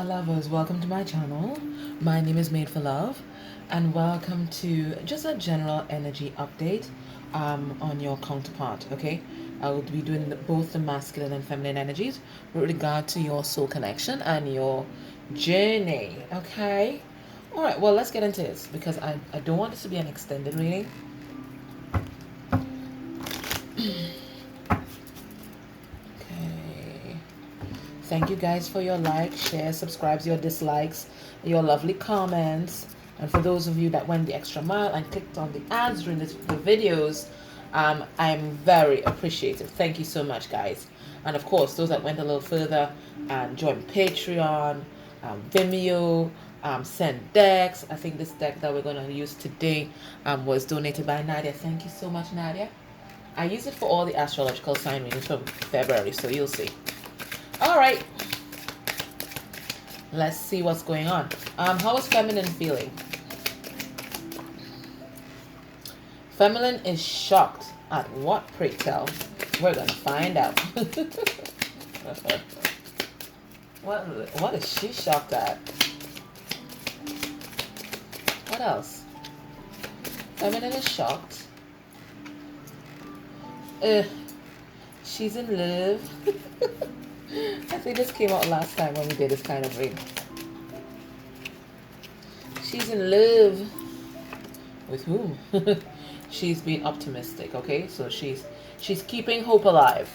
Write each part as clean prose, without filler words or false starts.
Lovers, welcome to my channel. My name is Made for Love, and welcome to just a general energy update on your counterpart. Okay, I will be doing both the masculine and feminine energies with regard to your soul connection and your journey. Okay, all right. Well, let's get into this because I don't want this to be an extended reading. Thank you guys for your likes, shares, subscribes, your dislikes, your lovely comments. And for those of you that went the extra mile and clicked on the ads during the videos, I'm very appreciative. Thank you so much, guys. And of course, those that went a little further and joined Patreon, Vimeo, sent decks. I think this deck that we're going to use today was donated by Nadia. Thank you so much, Nadia. I use it for all the astrological sign readings from February, so you'll see. All right, let's see what's going on. How is feminine feeling? Feminine is shocked at what, pray tell? We're gonna find out. What is she shocked at? What else? Feminine is shocked. She's in love. I think this came out last time when we did this kind of reading. She's in love. With whom? She's being optimistic, okay? So she's keeping hope alive.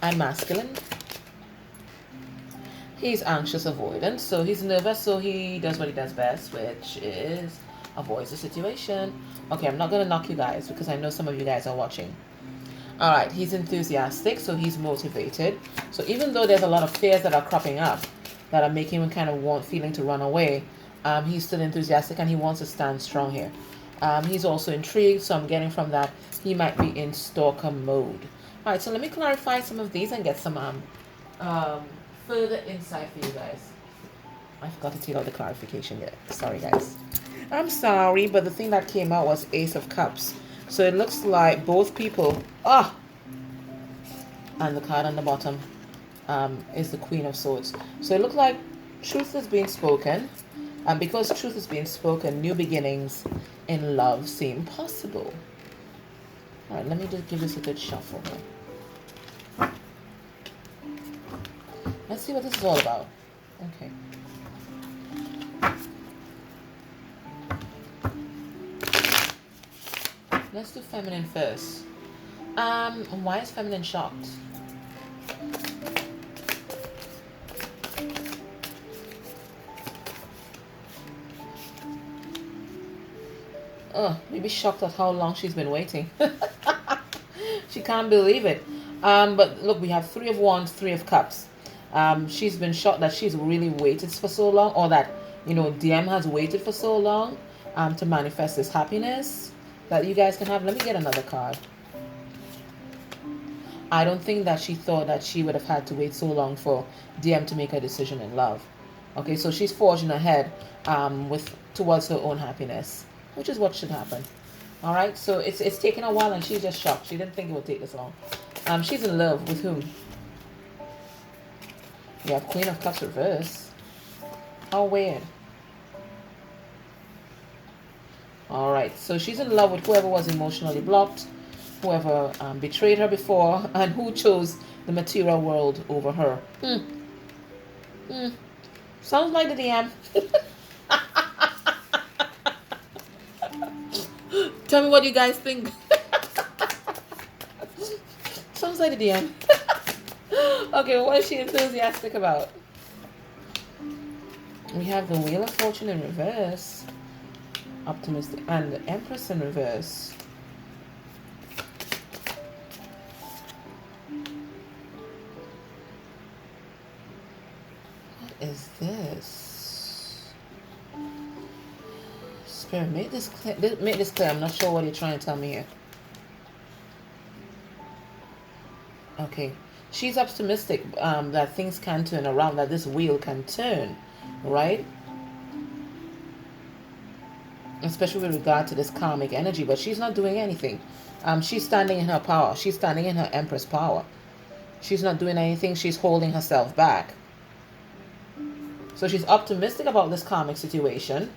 And masculine. He's anxious avoidant, so he's nervous, so he does what he does best, which is avoids the situation. Okay, I'm not gonna knock you guys because I know some of you guys are watching. All right, he's enthusiastic, so he's motivated. So even though there's a lot of fears that are cropping up that are making him kind of feeling to run away, he's still enthusiastic and he wants to stand strong here. He's also intrigued, so I'm getting from that he might be in stalker mode. All right, so let me clarify some of these and get some further insight for you guys. I forgot to take out the clarification yet. Sorry, guys. I'm sorry, but the thing that came out was Ace of Cups. So it looks like both people, and the card on the bottom is the Queen of Swords. So it looks like truth is being spoken. And because truth is being spoken, new beginnings in love seem possible. All right, let me just give this a good shuffle. Let's see what this is all about. Okay. Let's do feminine first. Why is feminine shocked? Maybe shocked at how long she's been waiting. She can't believe it. But look, we have Three of Wands, Three of Cups. She's been shocked that she's really waited for so long, or that, you know, DM has waited for so long to manifest this happiness that you guys can have. Let me get another card. I don't think that she thought that she would have had to wait so long for DM to make a decision in love. Okay, so she's forging ahead towards her own happiness, which is what should happen. All right, so it's taken a while and she's just shocked. She didn't think it would take this long. She's in love with whom? You have Queen of Cups reverse. How weird. All right, so she's in love with whoever was emotionally blocked, whoever betrayed her before, and who chose the material world over her. Sounds like the DM. Tell me what you guys think. Sounds like the DM. Okay, what is she enthusiastic about? We have the Wheel of Fortune in reverse. Optimistic. And the Empress in reverse. What is this? Spirit, make this clear. Make this clear. I'm not sure what you're trying to tell me here. Okay. She's optimistic that things can turn around, that this wheel can turn, right? Especially with regard to this karmic energy, but she's not doing anything. She's standing in her power. She's standing in her Empress power. She's not doing anything. She's holding herself back. So she's optimistic about this karmic situation,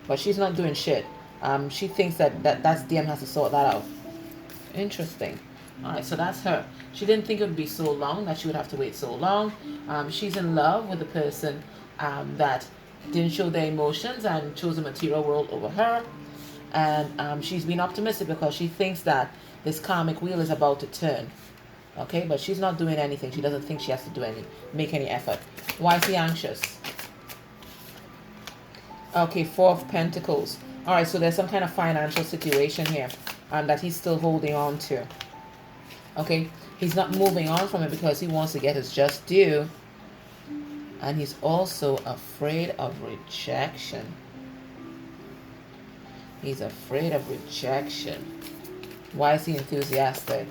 but she's not doing shit. She thinks that's DM has to sort that out. Interesting. All right, so that's her. She didn't think it would be so long, that she would have to wait so long. She's in love with the person that didn't show their emotions and chose the material world over her. And she's been optimistic because she thinks that this karmic wheel is about to turn. Okay, but she's not doing anything. She doesn't think she has to make any effort. Why is he anxious? Okay, Four of Pentacles. All right, so there's some kind of financial situation here that he's still holding on to. Okay, he's not moving on from it because he wants to get his just due. And he's also afraid of rejection. He's afraid of rejection. Why is he enthusiastic?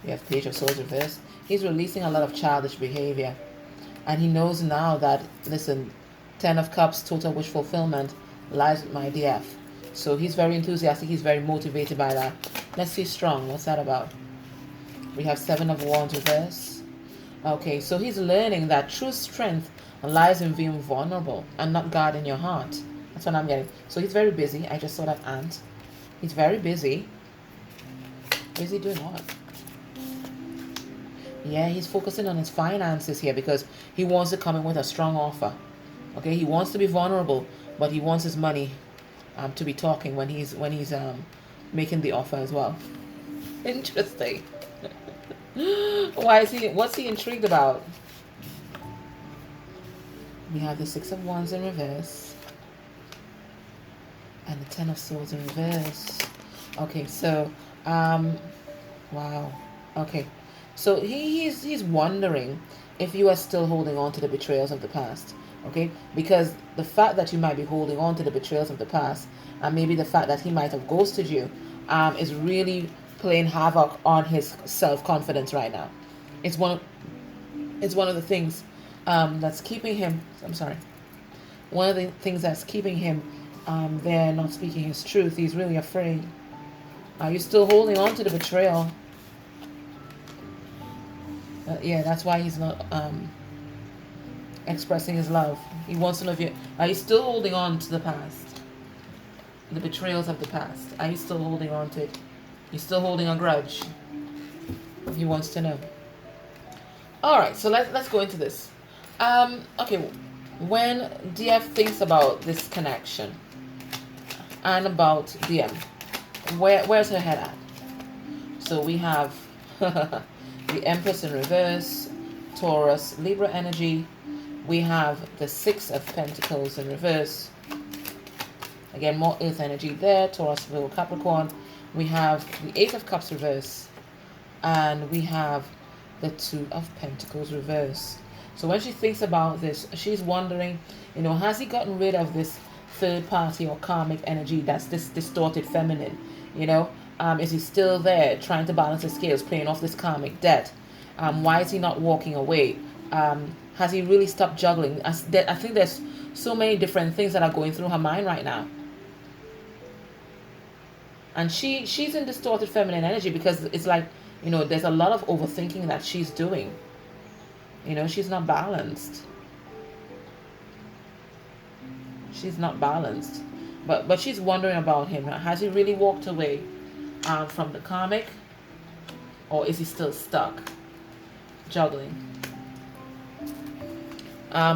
We have Page of Swords reversed. He's releasing a lot of childish behavior. And he knows now that, listen, 10 of Cups, total wish fulfillment, lies with my DF. So he's very enthusiastic. He's very motivated by that. Let's see strong. What's that about? We have 7 of Wands reverse. Okay, so he's learning that true strength lies in being vulnerable and not guarding your heart. That's what I'm getting. So he's very busy. I just saw that ant. He's very busy. Busy doing what? Yeah, he's focusing on his finances here because he wants to come in with a strong offer. Okay, he wants to be vulnerable, but he wants his money to be talking when he's making the offer as well. Interesting. What's he intrigued about? We have the 6 of Wands in reverse and the 10 of Swords in reverse. Okay, so wow. Okay, so he's wondering if you are still holding on to the betrayals of the past. Okay, because the fact that you might be holding on to the betrayals of the past, and maybe the fact that he might have ghosted you, is really playing havoc on his self-confidence right now. It's one of the things that's keeping him. I'm sorry. One of the things that's keeping him there, not speaking his truth. He's really afraid. Are you still holding on to the betrayal? Yeah, that's why he's not expressing his love. He wants to know if are you still holding on to the past, the betrayals of the past? Are you still holding on to it? You still holding a grudge? He wants to know. All right, so let's go into this. Okay, when DF thinks about this connection and about DM, where's her head at? So we have the Empress in reverse, Taurus, Libra energy. We have the 6 of Pentacles in reverse. Again, more Earth energy there. Taurus, Virgo, Capricorn. We have the 8 of Cups reverse. And we have the 2 of Pentacles reverse. So when she thinks about this, she's wondering, has he gotten rid of this third party or karmic energy that's this distorted feminine? Is he still there trying to balance the scales, playing off this karmic debt? Why is he not walking away? Has he really stopped juggling? I think there's so many different things that are going through her mind right now. And she's in distorted feminine energy because it's like, there's a lot of overthinking that she's doing. She's not balanced. She's not balanced. But she's wondering about him. Has he really walked away from the karmic? Or is he still stuck juggling?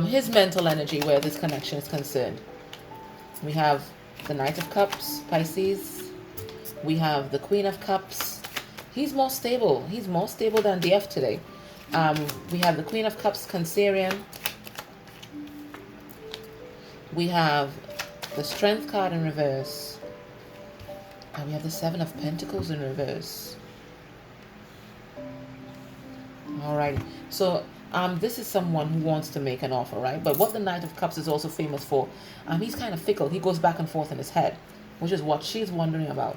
His mental energy, where this connection is concerned. We have the Knight of Cups, Pisces. We have the Queen of Cups. He's more stable. He's more stable than DF today. We have the Queen of Cups, Cancerian. We have the Strength card in reverse. And we have the 7 of Pentacles in reverse. Alrighty. So this is someone who wants to make an offer, right? But what the Knight of Cups is also famous for, he's kind of fickle. He goes back and forth in his head, which is what she's wondering about.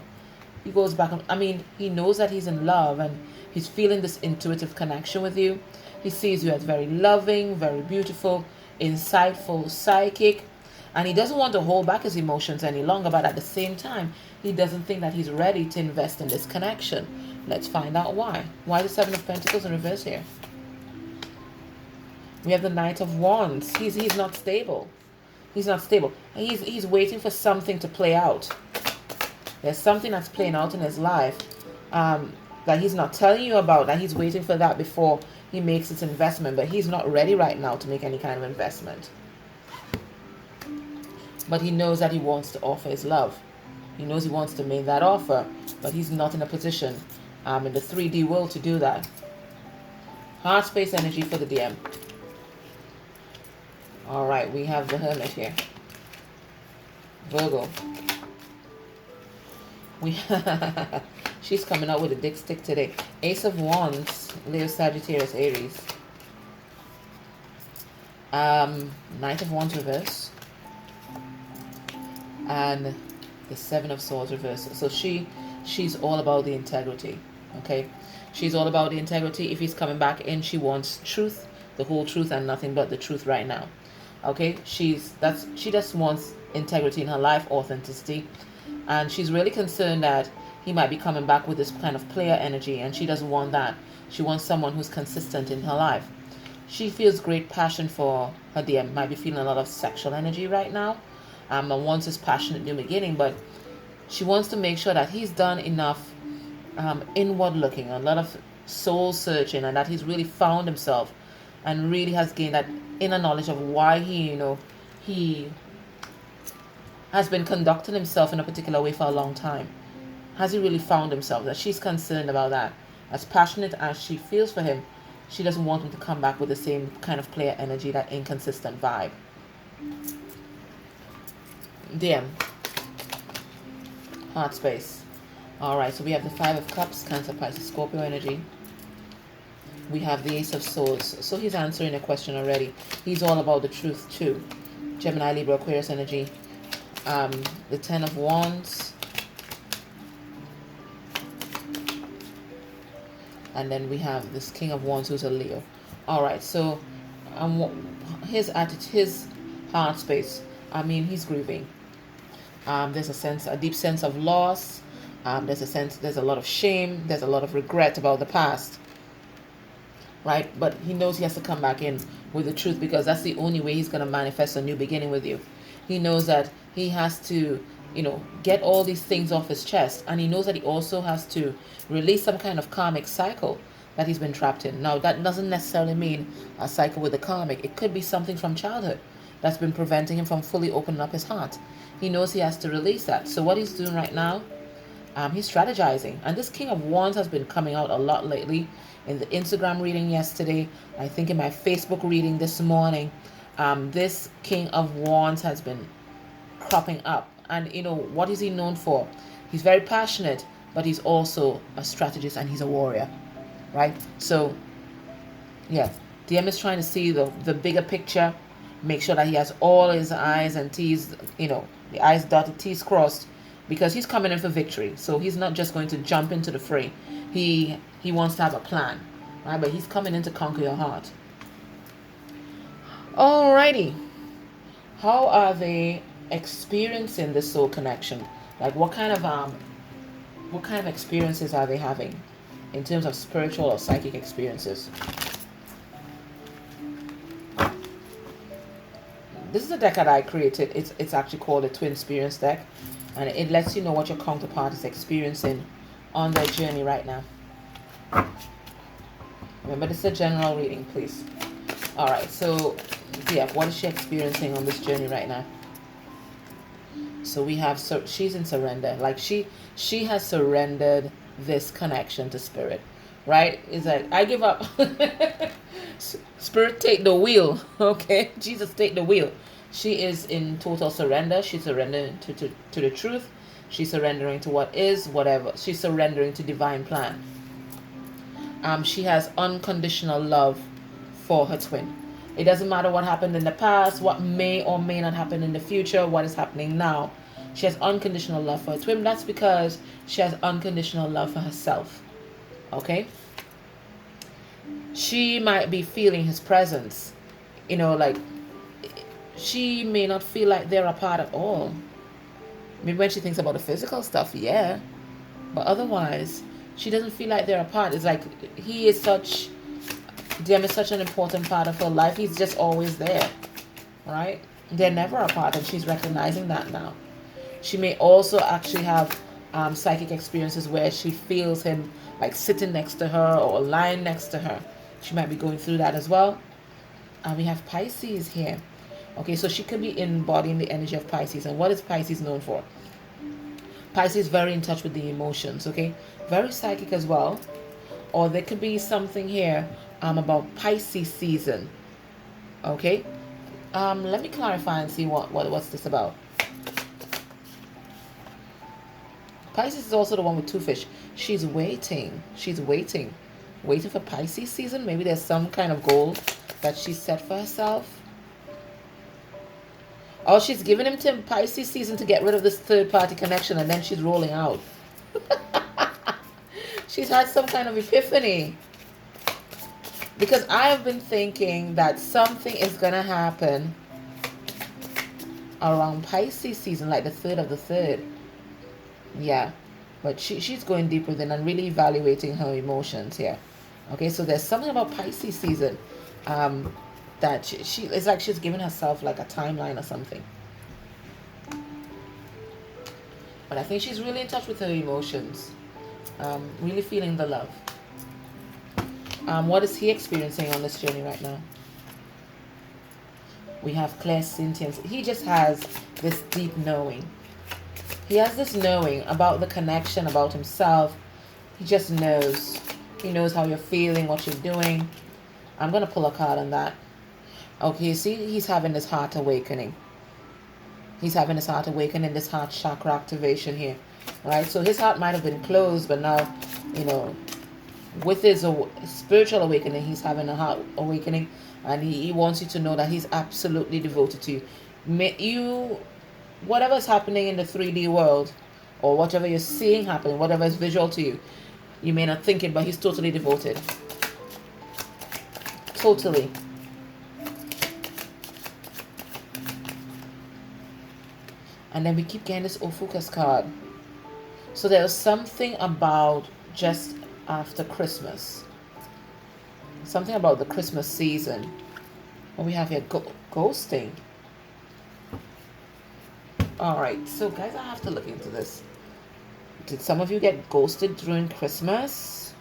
He goes back and, he knows that he's in love and he's feeling this intuitive connection with you. He sees you as very loving, very beautiful, insightful, psychic, and he doesn't want to hold back his emotions any longer, but at the same time, he doesn't think that he's ready to invest in this connection. Let's find out why. Why the 7 of Pentacles in reverse here? We have the Knight of Wands. He's not stable. He's not stable. He's waiting for something to play out. There's something that's playing out in his life that he's not telling you about, that he's waiting for that before he makes his investment. But he's not ready right now to make any kind of investment. But he knows that he wants to offer his love. He knows he wants to make that offer, but he's not in a position in the 3D world to do that. Heart space energy for the DM. All right, we have the Hermit here. Virgo. She's coming out with a dick stick today. Ace of Wands, Leo, Sagittarius, Aries. Knight of Wands reverse. And the Seven of Swords reverse. So she's all about the integrity. Okay? She's all about the integrity. If he's coming back in, she wants truth, the whole truth and nothing but the truth right now. Okay? She just wants integrity in her life, authenticity. And she's really concerned that he might be coming back with this kind of player energy, and she doesn't want that. She wants someone who's consistent in her life. She feels great passion for her DM. Might be feeling a lot of sexual energy right now. And wants his passionate new beginning, but she wants to make sure that he's done enough inward looking, a lot of soul searching, and that he's really found himself and really has gained that inner knowledge of why he has been conducting himself in a particular way for a long time. Has he really found himself? That she's concerned about that. As passionate as she feels for him, she doesn't want him to come back with the same kind of player energy, that inconsistent vibe. DM. Heart space. Alright, so we have the Five of Cups, Cancer, Pisces, Scorpio energy. We have the Ace of Swords. So he's answering a question already. He's all about the truth too. Gemini, Libra, Aquarius energy. The Ten of Wands. And then we have this King of Wands, who's a Leo. Alright, so his attitude, his heart space, he's grieving. There's a deep sense of loss. There's a lot of shame. There's a lot of regret about the past. Right? But he knows he has to come back in with the truth, because that's the only way he's going to manifest a new beginning with you. He knows that he has to, get all these things off his chest. And he knows that he also has to release some kind of karmic cycle that he's been trapped in. Now, that doesn't necessarily mean a cycle with the karmic. It could be something from childhood that's been preventing him from fully opening up his heart. He knows he has to release that. So what he's doing right now, he's strategizing. And this King of Wands has been coming out a lot lately. In the Instagram reading yesterday, I think in my Facebook reading this morning, this King of Wands has been cropping up. And what is he known for? He's very passionate, but he's also a strategist and he's a warrior. Right? So, yeah. DM is trying to see the bigger picture. Make sure that he has all his I's and T's, the I's dotted, T's crossed, because he's coming in for victory. So he's not just going to jump into the fray. He wants to have a plan, right? But he's coming in to conquer your heart. Alrighty. How are they experiencing this soul connection? Like what kind of experiences are they having in terms of spiritual or psychic experiences? This is a deck that I created. It's actually called a Twin Experience deck, and it lets you know what your counterpart is experiencing on their journey right now. Remember, this is a general reading, please. All right, so yeah, what is she experiencing on this journey right now? So we have, so she's in surrender. Like she has surrendered this connection to spirit, right? It's like, I give up. Spirit, take the wheel. Okay, Jesus, take the wheel. She is in total surrender. She's surrendering to the truth. She's surrendering to what is, whatever. She's surrendering to divine plan. She has unconditional love for her twin. It doesn't matter what happened in the past, what may or may not happen in the future, what is happening now. She has unconditional love for her twin. That's because she has unconditional love for herself. Okay? She might be feeling his presence. Like she may not feel like they're apart at all. Maybe when she thinks about the physical stuff, yeah. But otherwise, she doesn't feel like they're apart. It's like he is such Them is such an important part of her life. He's just always there, right? They're never apart, and she's recognizing that now. She may also actually have psychic experiences where she feels him like sitting next to her or lying next to her. She might be going through that as well. And we have Pisces here. Okay, so she could be embodying the energy of Pisces. And what is Pisces known for? Pisces is very in touch with the emotions, okay? Very psychic as well. Or there could be something here about Pisces season. Okay? Let me clarify and see what's this about. Pisces is also the one with two fish. She's waiting. She's waiting. Waiting for Pisces season. Maybe there's some kind of goal that she set for herself. Or she's giving him to Pisces season to get rid of this third party connection, and then she's rolling out. She's had some kind of epiphany. Because I have been thinking that something is going to happen around Pisces season, like the 3rd of the 3rd. Yeah. But she's going deep within and really evaluating her emotions here. Okay, so there's something about Pisces season that she it's like she's giving herself like a timeline or something. But I think she's really in touch with her emotions. Really feeling the love. What is he experiencing on this journey right now? We have clairsentience. He just has this deep knowing. He has this knowing about the connection, about himself. He just knows. He knows how you're feeling, what you're doing. I'm going to pull a card on that. Okay, see, he's having this heart awakening. He's having this heart awakening, this heart chakra activation here. Right? So his heart might have been closed, but now, you know, with his spiritual awakening, he's having a heart awakening. And he wants you to know that he's absolutely devoted to you. Whatever's happening in the 3D world, or whatever you're seeing happening, whatever is visual to you, you may not think it, but he's totally devoted. Totally. And then we keep getting this focus card. So there's something about just after Christmas. Something about the Christmas season. What we have here, ghosting. Alright, so guys, I have to look into this. Did some of you get ghosted during Christmas?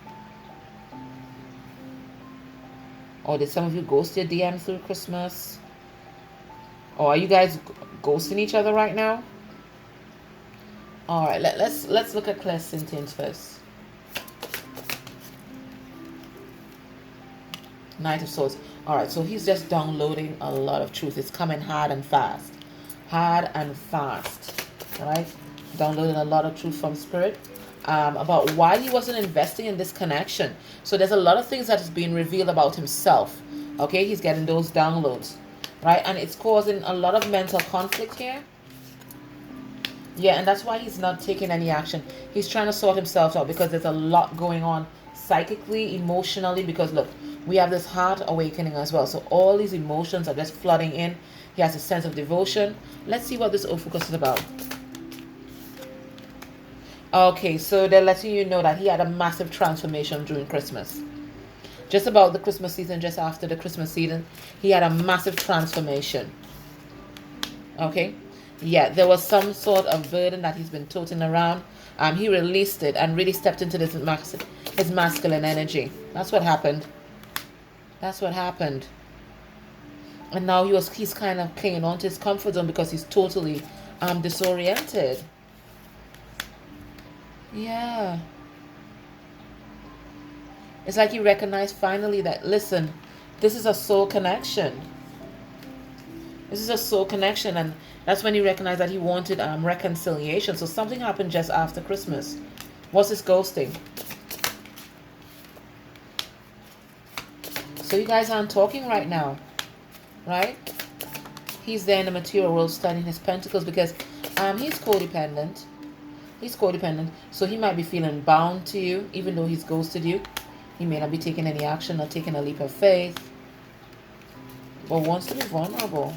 Or did some of you ghost your DM through Christmas? Or are you guys ghosting each other right now? Alright, let's look at clairsentience first. Knight of Swords. Alright, so he's just downloading a lot of truth. It's coming hard and fast. Hard and fast. Right? Downloading a lot of truth from Spirit about why he wasn't investing in this connection. So there's a lot of things that is being revealed about himself. Okay, he's getting those downloads. Right? And it's causing a lot of mental conflict here. Yeah, and that's why he's not taking any action. He's trying to sort himself out because there's a lot going on psychically, emotionally, because look, we have this heart awakening as well. So all these emotions are just flooding in. He has a sense of devotion. Let's see what this focus is about. Okay, so they're letting you know that he had a massive transformation during Christmas. Just about the Christmas season, just after the Christmas season, he had a massive transformation. Okay? Yeah, there was some sort of burden that he's been toting around. He released it and really stepped into his masculine energy. That's what happened. That's what happened. And now he's kind of clinging on to his comfort zone because he's totally disoriented. Yeah. It's like he recognized finally that, listen, this is a soul connection. This is a soul connection, and that's when he recognized that he wanted reconciliation. So something happened just after Christmas. What's this ghosting? So you guys aren't talking right now, right? He's there in the material world studying his pentacles because he's codependent. He's codependent, so he might be feeling bound to you, even though he's ghosted you. He may not be taking any action or taking a leap of faith, but wants to be vulnerable.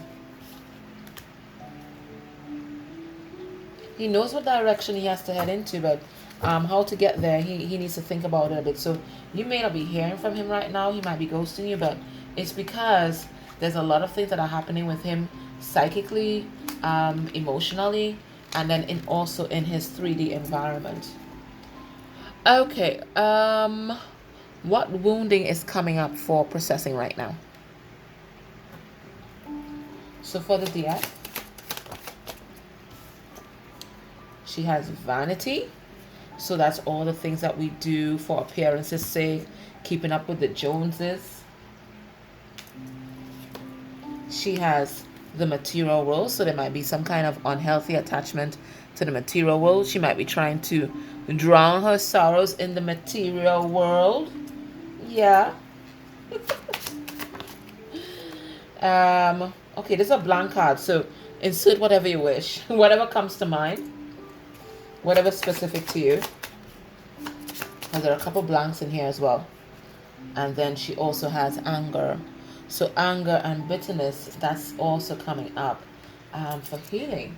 He knows what direction he has to head into, but How to get there, he needs to think about it a bit. So you may not be hearing from him right now. He might be ghosting you, but it's because there's a lot of things that are happening with him psychically, emotionally, and then also in his 3D environment. Okay, what wounding is coming up for processing right now? So for the DF, she has vanity. So that's all the things that we do for appearance's sake, keeping up with the Joneses. She has the material world, so there might be some kind of unhealthy attachment to the material world. She might be trying to drown her sorrows in the material world. Yeah. Okay, this is a blank card, so insert whatever you wish. Whatever comes to mind. Whatever's specific to you. And there are a couple blanks in here as well. And then she also has anger. So anger and bitterness, that's also coming up for healing.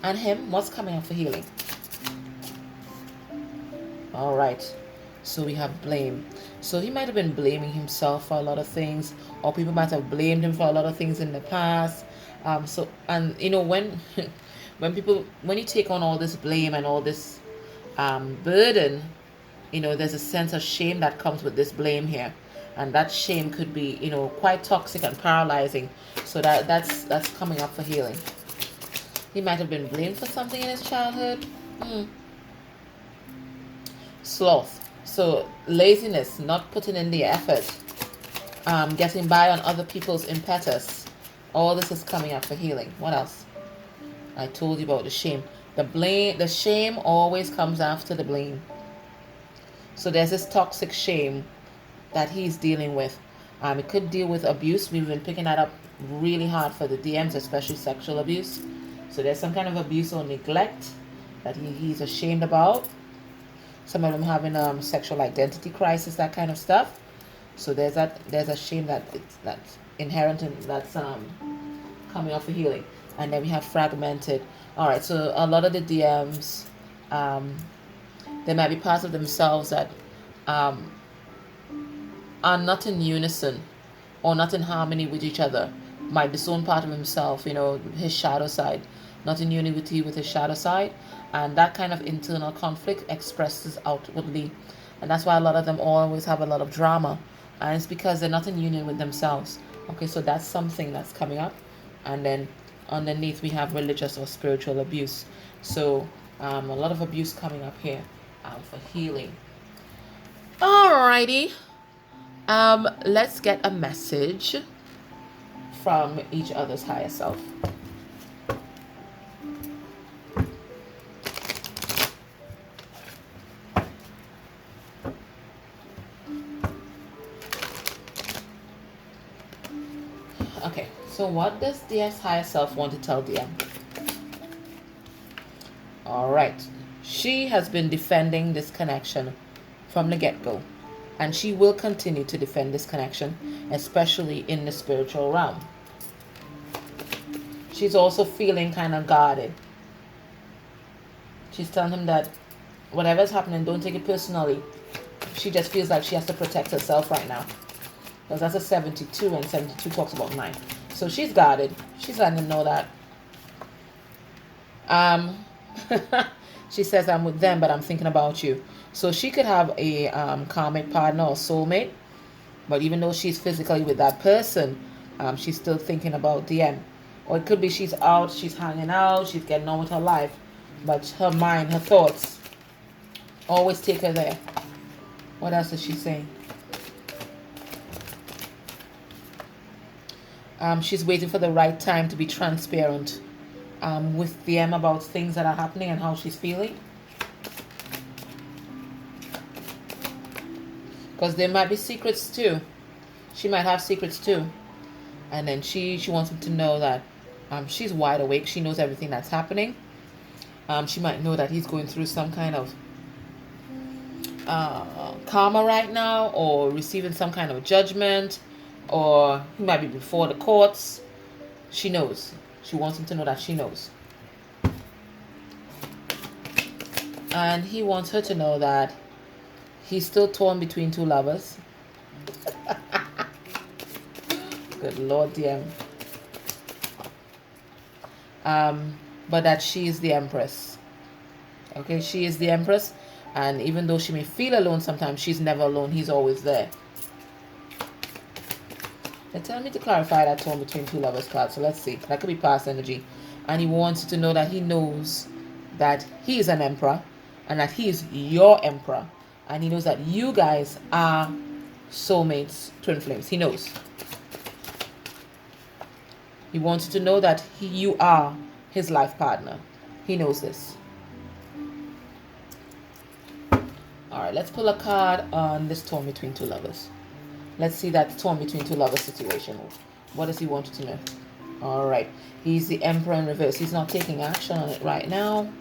And him, what's coming up for healing? All right. So we have blame. So he might have been blaming himself for a lot of things, or people might have blamed him for a lot of things in the past. So, and you know, when when you take on all this blame and all this burden, you know, there's a sense of shame that comes with this blame here. And that shame could be, you know, quite toxic and paralyzing. So that's coming up for healing. He might have been blamed for something in his childhood. Sloth. So laziness, not putting in the effort, getting by on other people's impetus. All this is coming up for healing. What else? I told you about the shame. The shame always comes after the blame. So there's this toxic shame that he's dealing with. It could deal with abuse. We've been picking that up really hard for the DMs, especially sexual abuse. So there's some kind of abuse or neglect that he's ashamed about. Some of them having sexual identity crisis, that kind of stuff. So there's a shame that's inherent and that's coming off for healing. And then we have fragmented. All right, so a lot of the DMs, there might be parts of themselves that are not in unison or not in harmony with each other. Might disown part of himself, you know, his shadow side, not in unity with his shadow side. And that kind of internal conflict expresses outwardly. And that's why a lot of them always have a lot of drama. And it's because they're not in union with themselves. Okay, so that's something that's coming up. And then underneath we have religious or spiritual abuse. So a lot of abuse coming up here for healing. Alrighty. Let's get a message from each other's higher self. Okay, so what does DM's higher self want to tell DM? All right, she has been defending this connection from the get-go, and she will continue to defend this connection, especially in the spiritual realm. She's also feeling kind of guarded. She's telling him that whatever's happening, don't take it personally. She just feels like she has to protect herself right now. Because that's a 72, and 72 talks about 9. So she's guarded. She's letting him know that. She says, I'm with them, but I'm thinking about you. So she could have a karmic partner or soulmate. But even though she's physically with that person, she's still thinking about DM. Or it could be she's out, she's hanging out, she's getting on with her life. But her mind, her thoughts, always take her there. What else is she saying? She's waiting for the right time to be transparent with DM about things that are happening and how she's feeling. Because there might be secrets too. She might have secrets too. And then she wants him to know that she's wide awake. She knows everything that's happening. She might know that he's going through some kind of karma right now, or receiving some kind of judgment, or he might be before the courts. She knows. She wants him to know that she knows. And he wants her to know that he's still torn between two lovers. Good Lord, DM. But that she is the Empress. Okay, she is the Empress. And even though she may feel alone sometimes, she's never alone. He's always there. They're telling me to clarify that torn between two lovers card. So let's see. That could be past energy. And he wants you to know that he knows that he is an emperor. And that he is your emperor. And he knows that you guys are soulmates, twin flames. He knows. He wants you to know that you are his life partner. He knows this. Alright, let's pull a card on this torn between two lovers. Let's see that torn between two lovers situation. What does he want you to know? Alright, he's the Emperor in reverse. He's not taking action on it right now.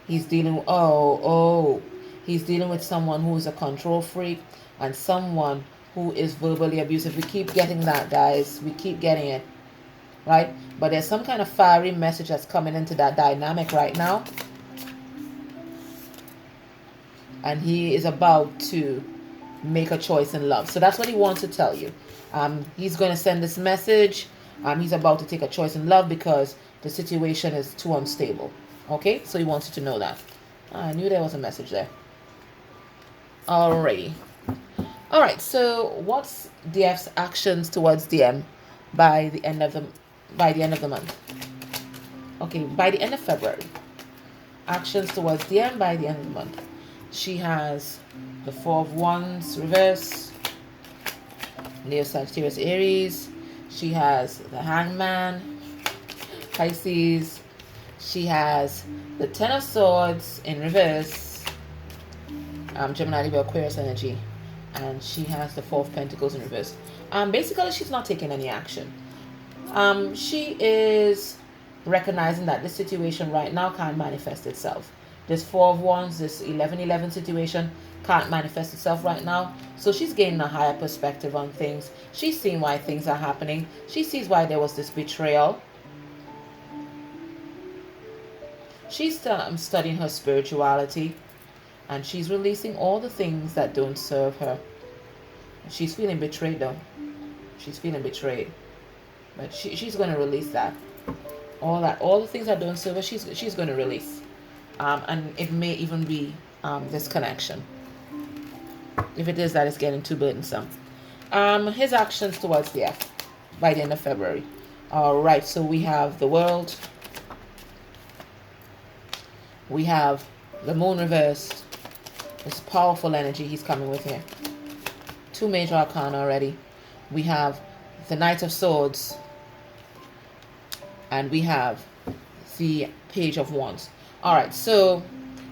He's dealing with, he's dealing with someone who is a control freak and someone who is verbally abusive. We keep getting that, guys. We keep getting it. Right? But there's some kind of fiery message that's coming into that dynamic right now. And he is about to make a choice in love. So that's what he wants to tell you. He's going to send this message. He's about to take a choice in love because the situation is too unstable. Okay? So he wants you to know that. I knew there was a message there. Alrighty. Alright, so what's DF's actions towards DM by the end of the month? Okay, by the end of February. Actions towards DM by the end of the month. She has the Four of Wands reverse, Leo, Sagittarius, Aries. She has the Hangman, Pisces. She has the Ten of Swords in reverse, Gemini, Libra, Aquarius energy. And she has the Four of Pentacles in reverse. Basically, she's not taking any action. She is recognizing that this situation right now can't manifest itself. This Four of Wands, this 11-11 situation can't manifest itself right now. So she's gaining a higher perspective on things. She's seeing why things are happening. She sees why there was this betrayal. She's studying her spirituality. And she's releasing all the things that don't serve her. She's feeling betrayed though. She's feeling betrayed. But she's going to release that. All the things that don't serve her, she's going to release. And it may even be this connection. If it is that it's getting too burdensome. His actions towards the F by the end of February. Alright, so we have the World. We have the Moon reversed. This powerful energy he's coming with here. Two major arcana already. We have the Knight of Swords. And we have the Page of Wands. Alright, so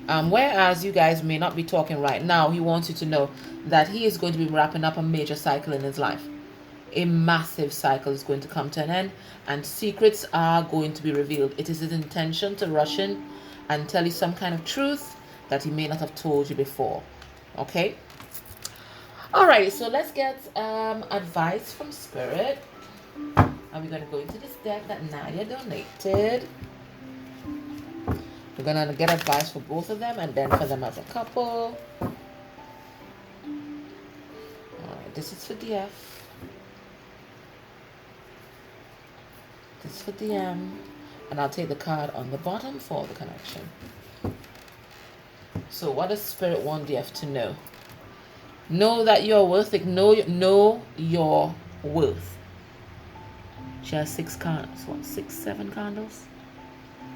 whereas you guys may not be talking right now, he wants you to know that he is going to be wrapping up a major cycle in his life. A massive cycle is going to come to an end, and secrets are going to be revealed. It is his intention to rush in and tell you some kind of truth that he may not have told you before. Okay? Alright, so let's get advice from Spirit. And we're going to go into this deck that Nadia donated. We're going to get advice for both of them and then for them as a couple. Alright, this is for DF. This is for DM. And I'll take the card on the bottom for the connection. So what does Spirit want DF to know? Know that you're worth it. Know your worth. She has 6 candles. What? 7 candles?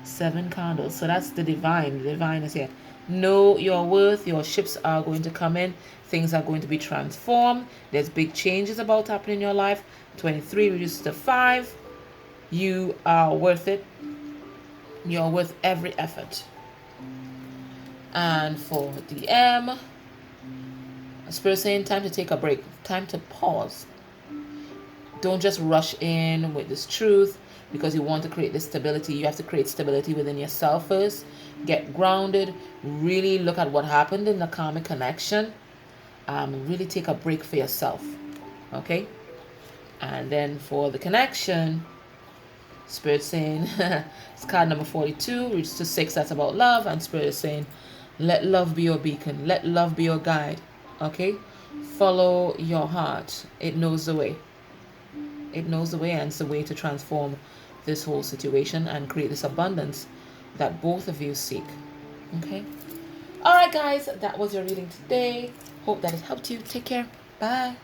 7 candles. So that's the divine. The divine is here. Know your worth. Your ships are going to come in. Things are going to be transformed. There's big changes about to happen in your life. 23 reduces to 5. You are worth it. You're worth every effort. And for DM, Spirit saying time to take a break. Time to pause. Don't just rush in with this truth because you want to create this stability. You have to create stability within yourself first. Get grounded. Really look at what happened in the karmic connection. Really take a break for yourself. Okay? And then for the connection, Spirit saying, it's card number 42, reaches to 6, that's about love. And Spirit is saying, let love be your beacon. Let love be your guide. Okay? Follow your heart. It knows the way. It knows the way, and it's the way to transform this whole situation and create this abundance that both of you seek. Okay? All right, guys, that was your reading today. Hope that it helped you. Take care. Bye.